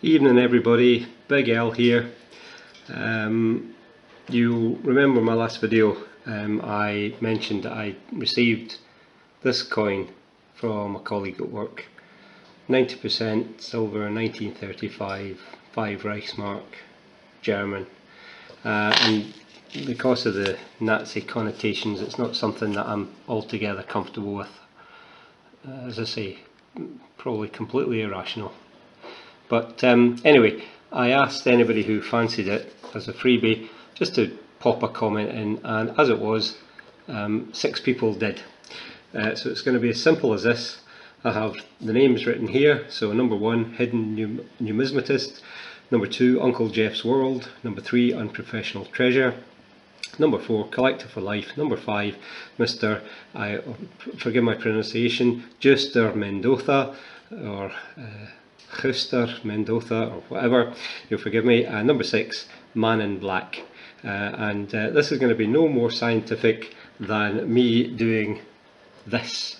Evening everybody, Big L here. You'll remember my last video, I mentioned that I received this coin from a colleague at work. 90% silver, 1935, 5 Reichsmark, German. And because of the Nazi connotations, it's not something that I'm altogether comfortable with. As I say, probably completely irrational. But anyway, I asked anybody who fancied it as a freebie just to pop a comment in, and as it was, 6 people did. So it's going to be as simple as this. I have the names written here. So number 1, Hidden Numismatist. Number 2, Uncle Jeff's World. Number 3, Unprofessional Treasure. Number 4, Collector for Life. Number 5, Mr. Forgive my pronunciation, Juster Mendoza, or Juster Mendoza, or whatever, you'll forgive me. Number 6, Man in Black. And this is going to be no more scientific than me doing this.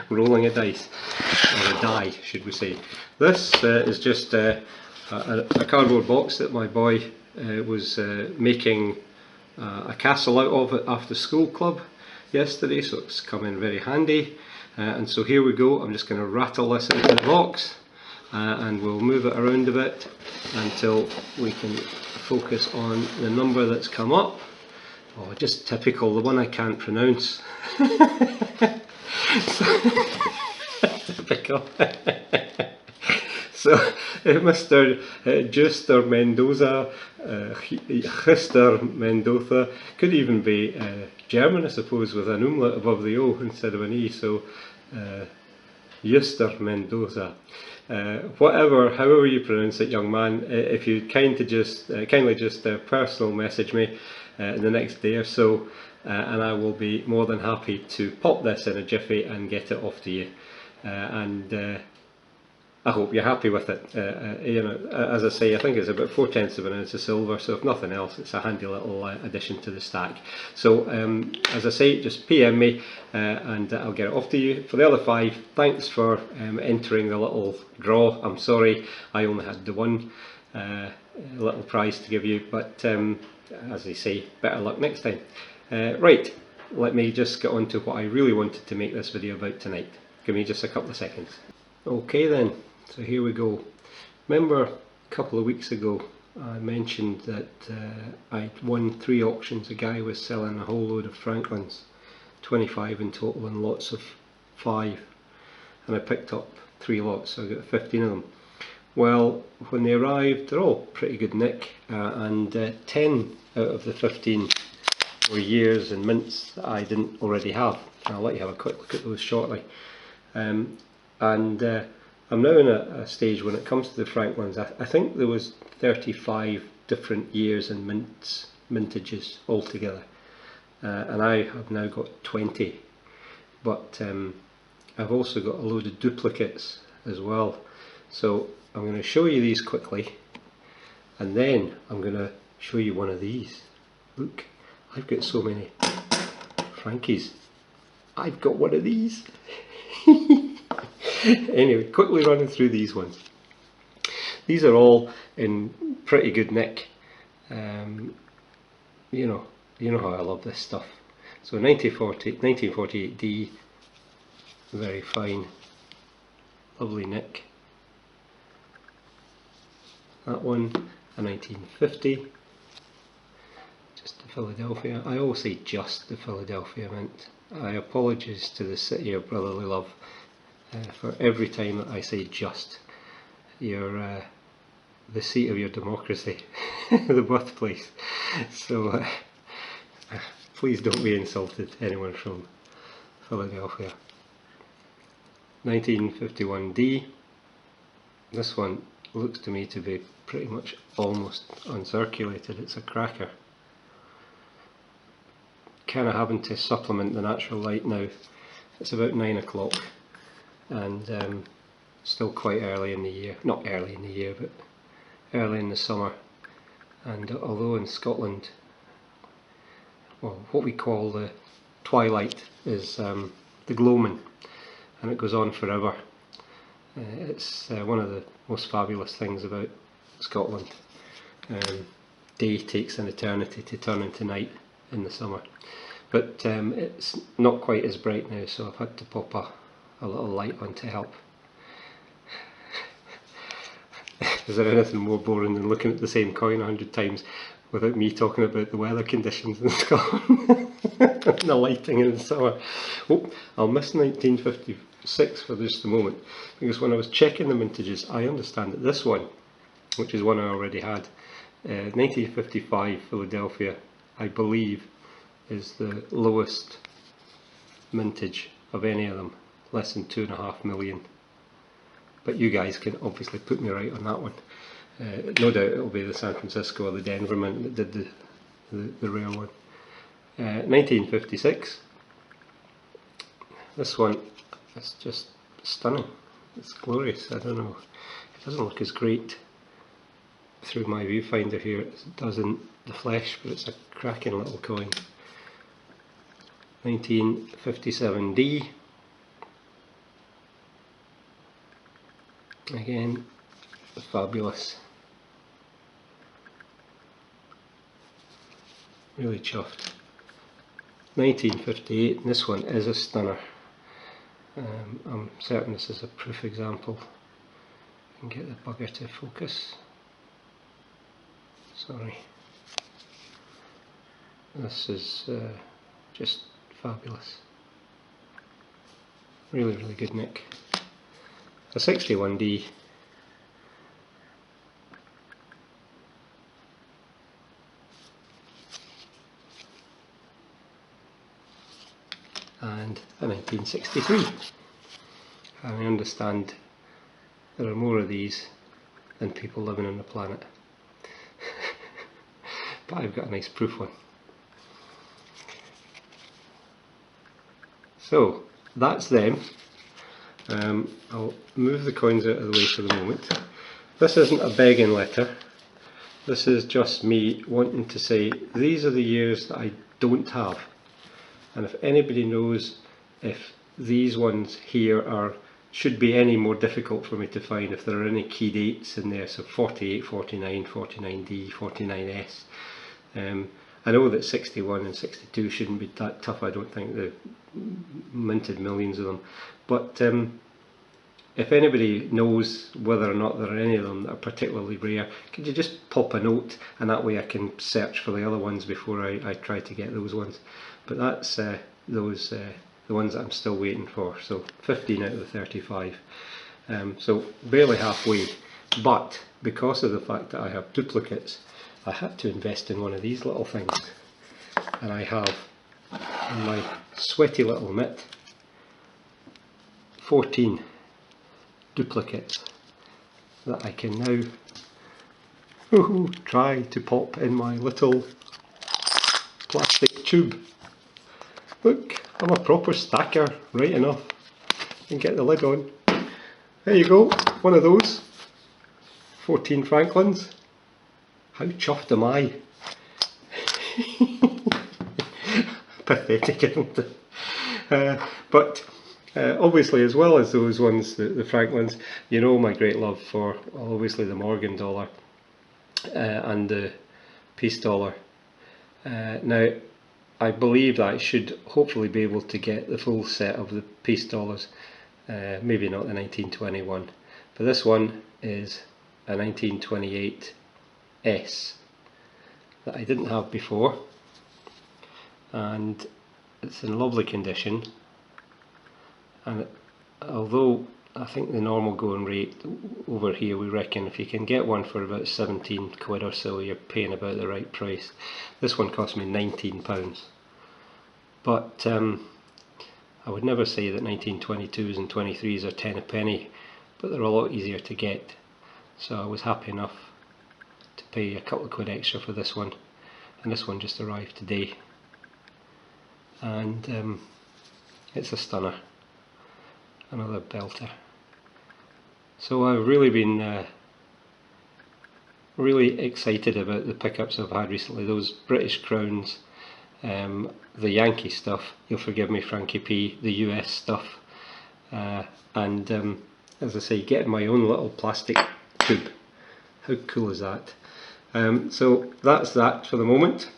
Rolling a dice, or a die should we say. This is just a cardboard box that my boy was making a castle out of it after school club yesterday, so it's come in very handy. And so here we go. I'm just going to rattle this into the box, and we'll move it around a bit until we can focus on the number that's come up. Oh, just typical, the one I can't pronounce. Typical. So Mr. Juster Mendoza, Juster Mendoza, could even be German, I suppose, with an umlaut above the O instead of an E, so Juster Mendoza. However you pronounce it, young man, if you kindly just personal message me in the next day or so, and I will be more than happy to pop this in a jiffy and get it off to you. And I hope you're happy with it. You know, as I say, I think it's about 4/10 of an ounce of silver, so if nothing else, it's a handy little addition to the stack. So as I say, just PM me and I'll get it off to you. For the other 5, thanks for entering the little draw. I'm sorry I only had the one little prize to give you, but as I say, better luck next time. Right, let me just get on to what I really wanted to make this video about tonight. Give me just a couple of seconds. Okay then, so here we go. Remember a couple of weeks ago I mentioned that I'd won 3 auctions. A guy was selling a whole load of Franklins, 25 in total, and lots of 5, and I picked up 3 lots, so I got 15 of them. Well, when they arrived, they're all pretty good nick, and 10 out of the 15 were years and mints that I didn't already have. I'll let you have a quick look at those shortly. And I'm now in a stage when it comes to the Franklins. I think there was 35 different years and mintages altogether, and I have now got 20. But I've also got a load of duplicates as well. So I'm going to show you these quickly, and then I'm going to show you one of these. Look, I've got so many Frankies. I've got one of these. Anyway, quickly running through these ones. These are all in pretty good nick. You know how I love this stuff. So 1948D, very fine, lovely nick. That one, a 1950, just the Philadelphia. I always say just the Philadelphia mint. I apologise to the city of brotherly love for every time that I say just. You're the seat of your democracy, the birthplace. So please don't be insulted, anyone from Philadelphia. 1951D. This one looks to me to be pretty much almost uncirculated. It's a cracker. Kind of having to supplement the natural light now. It's about 9 o'clock, and still quite early in the year. Not early in the year, but early in the summer. And although in Scotland, well, what we call the twilight is the gloaming, and it goes on forever. It's one of the most fabulous things about Scotland. Day takes an eternity to turn into night in the summer, but it's not quite as bright now, so I've had to pop a little light on to help. Is there anything more boring than looking at the same coin 100 times without me talking about the weather conditions in Scotland and the lighting in the summer? Oh, I'll miss 1956 for just a moment, because when I was checking the mintages, I understand that this one, which is one I already had, 1955 Philadelphia, I believe, is the lowest mintage of any of them, less than 2.5 million. But you guys can obviously put me right on that one. No doubt it'll be the San Francisco or the Denver mint that did the rare one. 1956. This one is just stunning. It's glorious. I don't know. It doesn't look as great through my viewfinder here as it does in the flesh, but it's a cracking little coin. 1957D. Again, fabulous. Really chuffed. 1958, and this one is a stunner. I'm certain this is a proof example. I can get the bugger to focus. Sorry. This is just fabulous. Really, really good nick. A 61D. And a 1963. I understand there are more of these than people living on the planet. But I've got a nice proof one. So that's them. I'll move the coins out of the way for the moment. This isn't a begging letter. This is just me wanting to say these are the years that I don't have. And if anybody knows if these ones here should be any more difficult for me to find, if there are any key dates in there, so 48, 49, 49D, 49S. I know that 61 and 62 shouldn't be that tough. I don't think they've minted millions of them. But if anybody knows whether or not there are any of them that are particularly rare, could you just pop a note, and that way I can search for the other ones before I try to get those ones. But that's the ones that I'm still waiting for. So 15 out of the 35. So barely halfway. But because of the fact that I have duplicates, I had to invest in one of these little things. And I have in my sweaty little mitt 14 duplicates that I can now try to pop in my little plastic tube. Look, I'm a proper stacker, right enough. And get the lid on. There you go, one of those. 14 Franklins. How chuffed am I? Pathetic, isn't it? But obviously, as well as those ones, the Franklins, you know my great love for obviously the Morgan dollar and the peace dollar. Now, I believe that I should hopefully be able to get the full set of the peace dollars, maybe not the 1921, but this one is a 1928 S that I didn't have before, and it's in lovely condition. And although I think the normal going rate over here, we reckon if you can get one for about 17 quid or so, you're paying about the right price. This one cost me £19. But I would never say that 1922s and 23s are 10 a penny, but they're a lot easier to get. So I was happy enough to pay a couple of quid extra for this one, and this one just arrived today. And it's a stunner. Another belter. So I've really been really excited about the pickups I've had recently. Those British crowns, the Yankee stuff, you'll forgive me Frankie P, the US stuff, and as I say, getting my own little plastic tube. How cool is that? So that's that for the moment.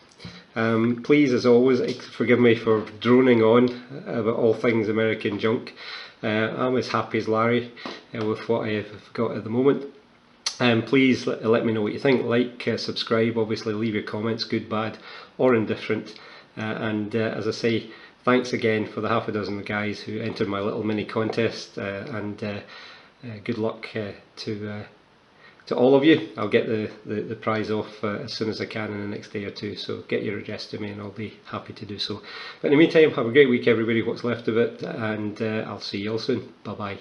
Please, as always, forgive me for droning on about all things American junk. I'm as happy as Larry with what I have got at the moment. Please let me know what you think. Like, subscribe, obviously leave your comments, good, bad or indifferent. And as I say, thanks again for the half a dozen guys who entered my little mini contest, and good luck to all of you. I'll get the prize off as soon as I can in the next day or two, so get your address to me and I'll be happy to do so. But in the meantime, have a great week everybody, what's left of it, and I'll see you all soon. Bye bye.